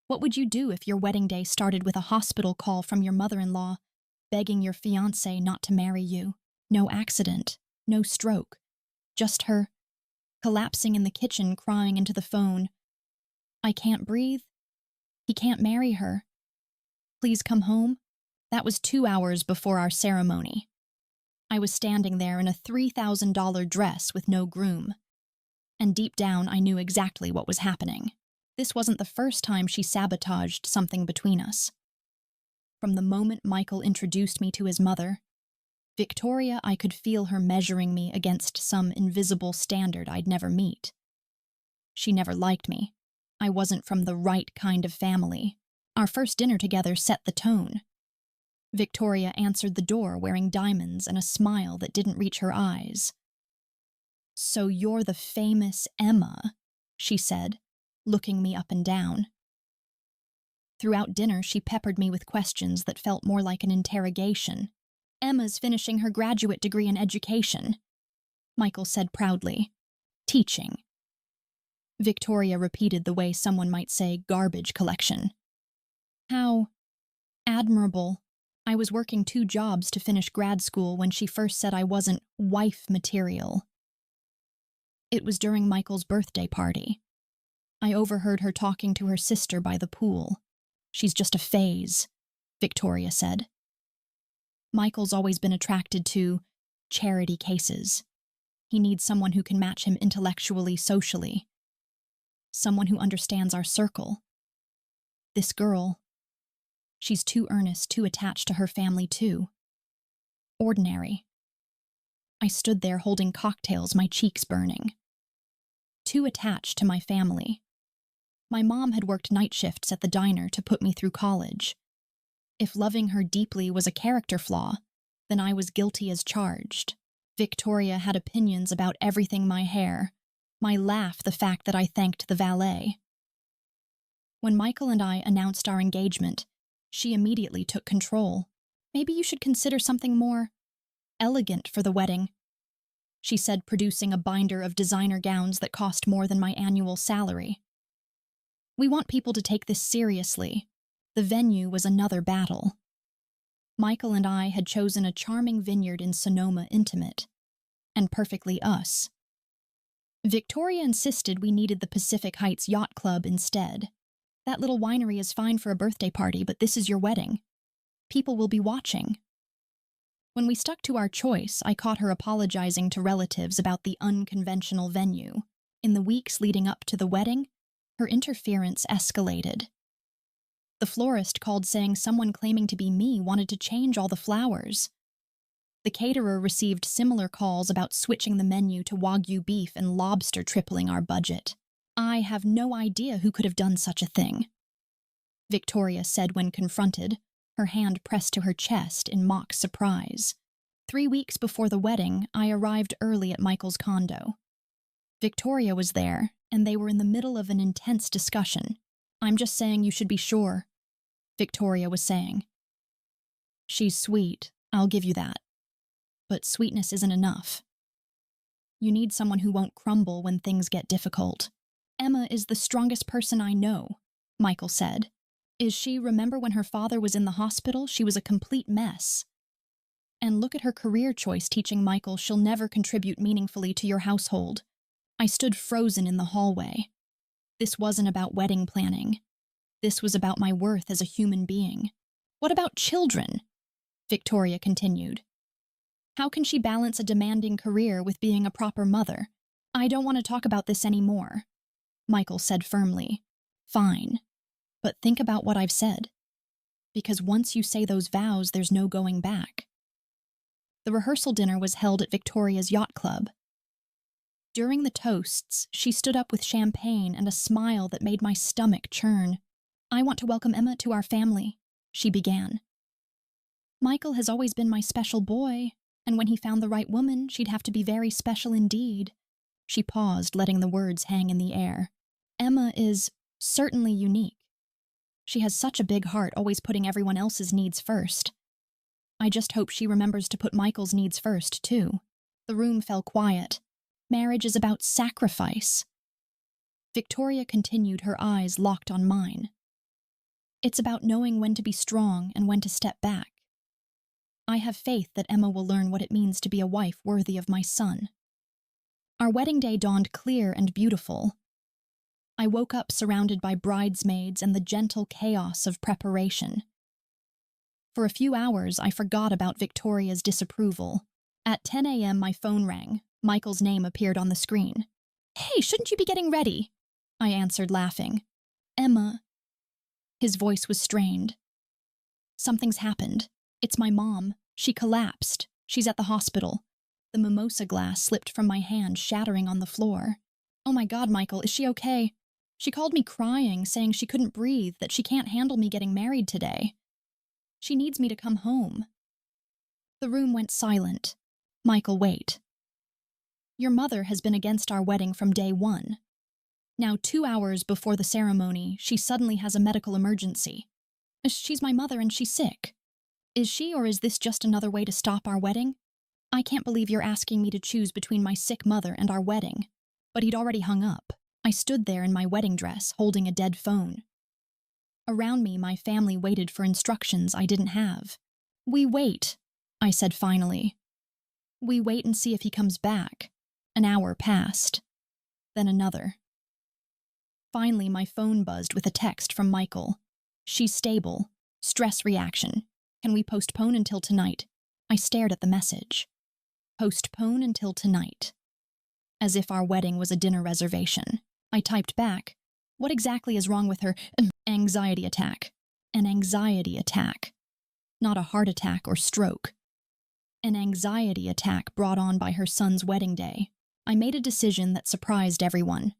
What would you do if your wedding day started with a hospital call from your mother-in-law begging your fiancé not to marry you? No accident, no stroke, just her collapsing in the kitchen crying into the phone. I can't breathe. He can't marry her. Please come home. That was 2 hours before our ceremony. I was standing there in a $3,000 dress with no groom. And deep down, I knew exactly what was happening. This wasn't the first time she sabotaged something between us. From the moment Michael introduced me to his mother, Victoria, I could feel her measuring me against some invisible standard I'd never meet. She never liked me. I wasn't from the right kind of family. Our first dinner together set the tone. Victoria answered the door wearing diamonds and a smile that didn't reach her eyes. "So you're the famous Emma," she said, looking me up and down. Throughout dinner, she peppered me with questions that felt more like an interrogation. "Emma's finishing her graduate degree in education," Michael said proudly. "Teaching." Victoria repeated the way someone might say garbage collection. "How admirable. I was working 2 jobs to finish grad school when she first said I wasn't wife material." It was during Michael's birthday party. I overheard her talking to her sister by the pool. "She's just a phase," Victoria said. Michael's always been attracted to charity cases. He needs someone who can match him intellectually, socially. Someone who understands our circle. This girl, she's too earnest, too attached to her family too. Ordinary. I stood there holding cocktails, my cheeks burning. Too attached to my family. My mom had worked night shifts at the diner to put me through college. If loving her deeply was a character flaw, then I was guilty as charged. Victoria had opinions about everything: my hair, my laugh, the fact that I thanked the valet. When Michael and I announced our engagement, she immediately took control. "Maybe you should consider something more elegant for the wedding," she said, producing a binder of designer gowns that cost more than my annual salary. "We want people to take this seriously." The venue was another battle. Michael and I had chosen a charming vineyard in Sonoma, intimate, and perfectly us. Victoria insisted we needed the Pacific Heights Yacht Club instead. "That little winery is fine for a birthday party, but this is your wedding. People will be watching." When we stuck to our choice, I caught her apologizing to relatives about the unconventional venue. In the weeks leading up to the wedding, her interference escalated. The florist called saying someone claiming to be me wanted to change all the flowers. The caterer received similar calls about switching the menu to Wagyu beef and lobster, tripling our budget. "I have no idea who could have done such a thing," Victoria said when confronted, her hand pressed to her chest in mock surprise. 3 weeks before the wedding, I arrived early at Michael's condo. Victoria was there, and they were in the middle of an intense discussion. "I'm just saying you should be sure," Victoria was saying. "She's sweet, I'll give you that. But sweetness isn't enough. You need someone who won't crumble when things get difficult." "Emma is the strongest person I know," Michael said. "Is she? Remember when her father was in the hospital? She was a complete mess. And look at her career choice, teaching Michael she'll never contribute meaningfully to your household." I stood frozen in the hallway. This wasn't about wedding planning. This was about my worth as a human being. "What about children?" Victoria continued. "How can she balance a demanding career with being a proper mother?" "I don't want to talk about this anymore," Michael said firmly. "Fine. But think about what I've said. Because once you say those vows, there's no going back." The rehearsal dinner was held at Victoria's Yacht Club. During the toasts, she stood up with champagne and a smile that made my stomach churn. "I want to welcome Emma to our family," she began. "Michael has always been my special boy, and when he found the right woman, she'd have to be very special indeed." She paused, letting the words hang in the air. "Emma is certainly unique. She has such a big heart, always putting everyone else's needs first. I just hope she remembers to put Michael's needs first, too." The room fell quiet. Marriage is about sacrifice. Victoria continued, her eyes locked on mine. It's about knowing when to be strong and when to step back. I have faith that Emma will learn what it means to be a wife worthy of my son. Our wedding day dawned clear and beautiful. I woke up surrounded by bridesmaids and the gentle chaos of preparation. For a few hours, I forgot about Victoria's disapproval. At 10 a.m., my phone rang. Michael's name appeared on the screen. "Hey, shouldn't you be getting ready?" I answered, laughing. "Emma." His voice was strained. "Something's happened. It's my mom. She collapsed. She's at the hospital." The mimosa glass slipped from my hand, shattering on the floor. "Oh my God, Michael, is she okay? She called me crying, saying she couldn't breathe, that she can't handle me getting married today. She needs me to come home." The room went silent. "Michael, wait. Your mother has been against our wedding from day one. Now, 2 hours before the ceremony, she suddenly has a medical emergency. She's my mother and she's sick. Is she, or is this just another way to stop our wedding? I can't believe you're asking me to choose between my sick mother and our wedding." But he'd already hung up. I stood there in my wedding dress, holding a dead phone. Around me, my family waited for instructions I didn't have. "We wait," I said finally. "We wait and see if he comes back." An hour passed. Then another. Finally, my phone buzzed with a text from Michael. "She's stable. Stress reaction. Can we postpone until tonight?" I stared at the message. Postpone until tonight. As if our wedding was a dinner reservation. I typed back, "What exactly is wrong with her? Anxiety attack." An anxiety attack. Not a heart attack or stroke. An anxiety attack brought on by her son's wedding day. I made a decision that surprised everyone.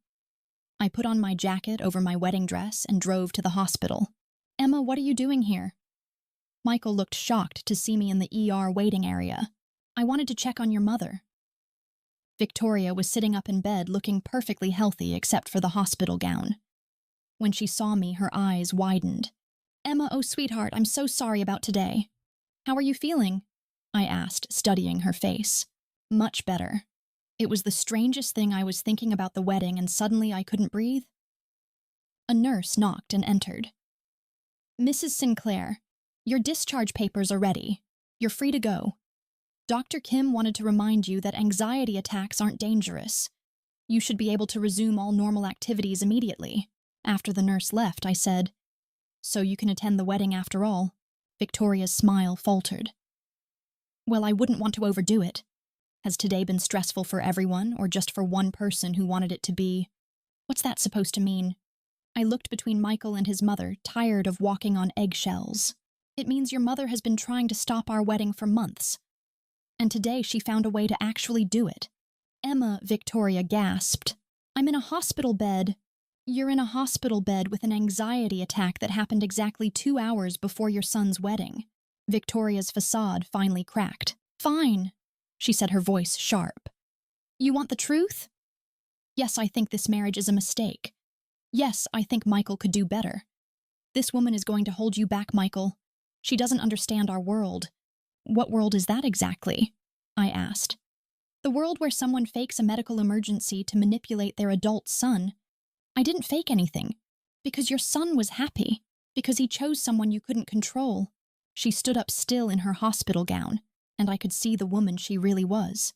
I put on my jacket over my wedding dress and drove to the hospital. "Emma, what are you doing here?" Michael looked shocked to see me in the ER waiting area. "I wanted to check on your mother." Victoria was sitting up in bed looking perfectly healthy except for the hospital gown. When she saw me, her eyes widened. "Emma, oh sweetheart, I'm so sorry about today. How are you feeling?" I asked, studying her face. "Much better." It was the strangest thing. I was thinking about the wedding and suddenly I couldn't breathe. A nurse knocked and entered. "Mrs. Sinclair, your discharge papers are ready. You're free to go. Dr. Kim wanted to remind you that anxiety attacks aren't dangerous. You should be able to resume all normal activities immediately." After the nurse left, I said, "So you can attend the wedding after all?" Victoria's smile faltered. "Well, I wouldn't want to overdo it. Has today been stressful for everyone, or just for one person who wanted it to be? What's that supposed to mean?" I looked between Michael and his mother, tired of walking on eggshells. "It means your mother has been trying to stop our wedding for months. And today she found a way to actually do it." "Emma," Victoria gasped. "I'm in a hospital bed." "You're in a hospital bed with an anxiety attack that happened exactly 2 hours before your son's wedding." Victoria's facade finally cracked. "Fine," she said, her voice sharp. "You want the truth?" "Yes, I think this marriage is a mistake. Yes, I think Michael could do better. This woman is going to hold you back, Michael. She doesn't understand our world." "What world is that exactly?" I asked. "The world where someone fakes a medical emergency to manipulate their adult son. I didn't fake anything. Because your son was happy. Because he chose someone you couldn't control." She stood up still in her hospital gown, and I could see the woman she really was.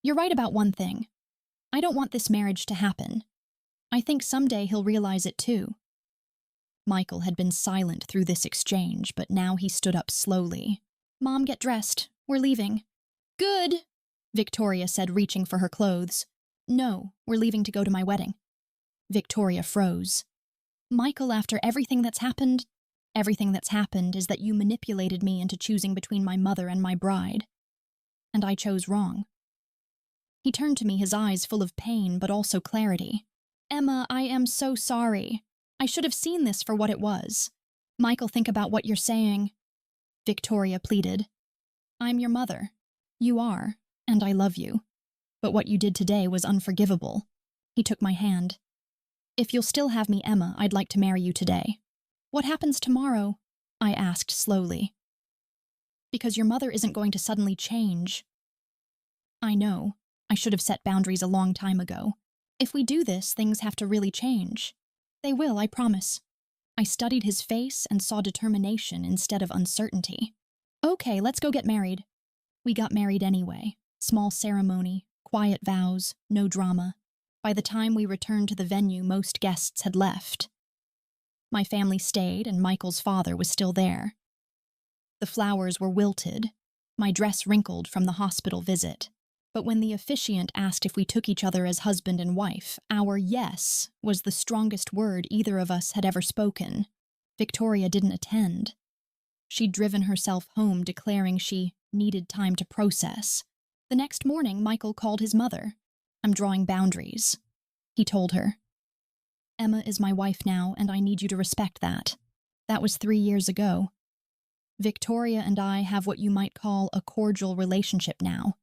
"You're right about one thing. I don't want this marriage to happen. I think someday he'll realize it too." Michael had been silent through this exchange, but now he stood up slowly. "Mom, get dressed. We're leaving." "Good," Victoria said, reaching for her clothes. "No, we're leaving to go to my wedding." Victoria froze. "Michael, after everything that's happened?" "Everything that's happened is that you manipulated me into choosing between my mother and my bride. And I chose wrong." He turned to me, his eyes full of pain but also clarity. "Emma, I am so sorry. I should have seen this for what it was. Michael, think about what you're saying." Victoria pleaded. "I'm your mother. You are, and I love you. But what you did today was unforgivable." He took my hand. "If you'll still have me, Emma, I'd like to marry you today." "What happens tomorrow?" I asked slowly. "Because your mother isn't going to suddenly change." "I know. I should have set boundaries a long time ago. If we do this, things have to really change. They will, I promise." I studied his face and saw determination instead of uncertainty. Okay, let's go get married. We got married anyway. Small ceremony, quiet vows, no drama. By the time we returned to the venue, most guests had left. My family stayed, and Michael's father was still there. The flowers were wilted, my dress wrinkled from the hospital visit. But when the officiant asked if we took each other as husband and wife, our yes was the strongest word either of us had ever spoken. Victoria didn't attend. She'd driven herself home, declaring she needed time to process. The next morning, Michael called his mother. I'm drawing boundaries, he told her. Emma is my wife now, and I need you to respect that. That was 3 years ago. Victoria and I have what you might call a cordial relationship now.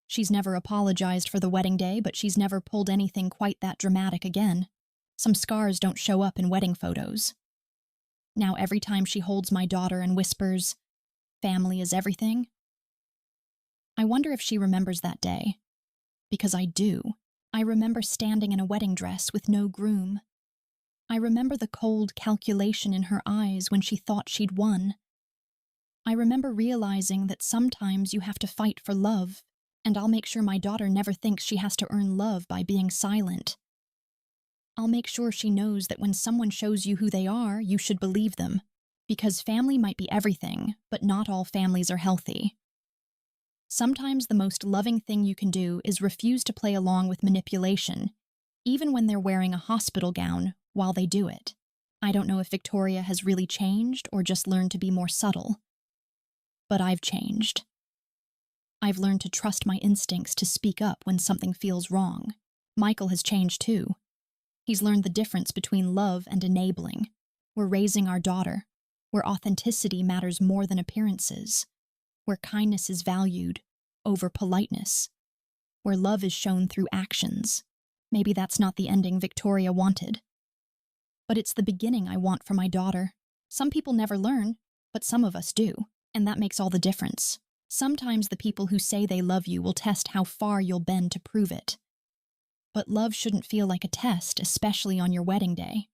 She's never apologized for the wedding day, but she's never pulled anything quite that dramatic again. Some scars don't show up in wedding photos. Now every time she holds my daughter and whispers, "Family is everything," I wonder if she remembers that day. Because I do. I remember standing in a wedding dress with no groom. I remember the cold calculation in her eyes when she thought she'd won. I remember realizing that sometimes you have to fight for love, and I'll make sure my daughter never thinks she has to earn love by being silent. I'll make sure she knows that when someone shows you who they are, you should believe them, because family might be everything, but not all families are healthy. Sometimes the most loving thing you can do is refuse to play along with manipulation, even when they're wearing a hospital gown while they do it. I don't know if Victoria has really changed or just learned to be more subtle. But I've changed. I've learned to trust my instincts to speak up when something feels wrong. Michael has changed too. He's learned the difference between love and enabling. We're raising our daughter, where authenticity matters more than appearances, where kindness is valued over politeness, where love is shown through actions. Maybe that's not the ending Victoria wanted. But it's the beginning I want for my daughter. Some people never learn, but some of us do, and that makes all the difference. Sometimes the people who say they love you will test how far you'll bend to prove it. But love shouldn't feel like a test, especially on your wedding day.